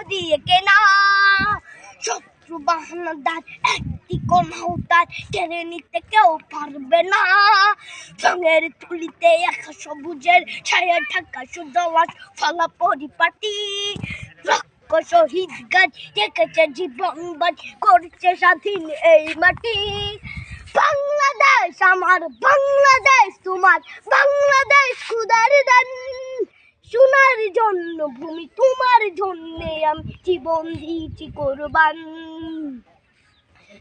দিয়ে কেনা শত্রু বাহানাদার একটি কমাউতার কেড়ে নিতে কেউ পারবে না রঙের তুলিতে একা সবুজের ছায়া ঢাকা সুদলাস ফলা পরিপাটি শহীদ গাছ রেখেছে জীবন বাজ করছে স্বাধীন এই মাটি বাংলাদেশ আমার বাংলাদেশ তোমার বাংলাদেশ খুদার দান সোনার জন্য ভূমি তোমার জন্যে আমি জীবন দিয়েছি কোরবান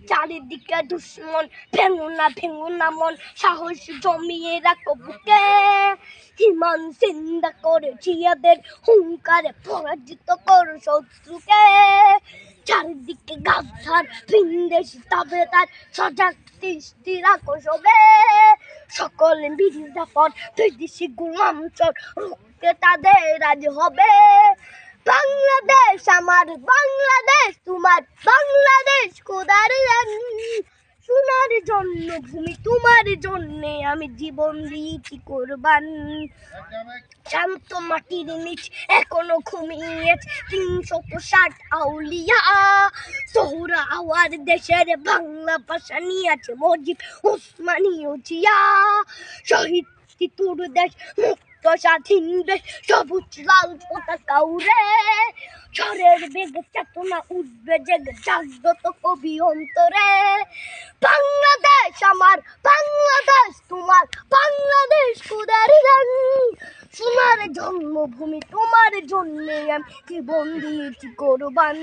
চারিদিকে দুশ্মন ভেঙো না মন সাহস জমিয়ে রাখো বুকে হিমান চিন্তা করেছি এদের হুঙ্কারে পরাজিত করো শত্রুকে চারিদিকে গাছার ভিনদেশি তবে তার সজাগ দৃষ্টি রাখো সবে সকলে মির্জাফর বিদেশি গোলাম চর রুখতে তাদের আজ হবে বাংলাদেশ আমার বাংলাদেশ তোমার বাংলাদেশ খোদার সোনার জন্য ভূমি তোমার জন্যে আমি জীবন দিয়েছি কোরবান শান্ত মাটির নিচ এখনো ঘুমিয়েছে ৩৬০ আউলিয়া সোহরা আওয়ার দেশের বাংলা ভাষা নিয়েছে মজিদ ওসমানীয় জিয়া শহীদ তিতুর দেশ মুক্ত স্বাধীন দেশ সবুজ লাল পতাকা উড়ে ঝড়ের বেগে চেতনা উঠবে জেগে জাগ্রত কবি অন্তরে বাংলাদেশ আমার বাংলাদেশ তোমার বাংলাদেশ খোদার গান সোনার জন্মভূমি তোমার জন্যে আমি জীবন দিয়েছি কোরবান।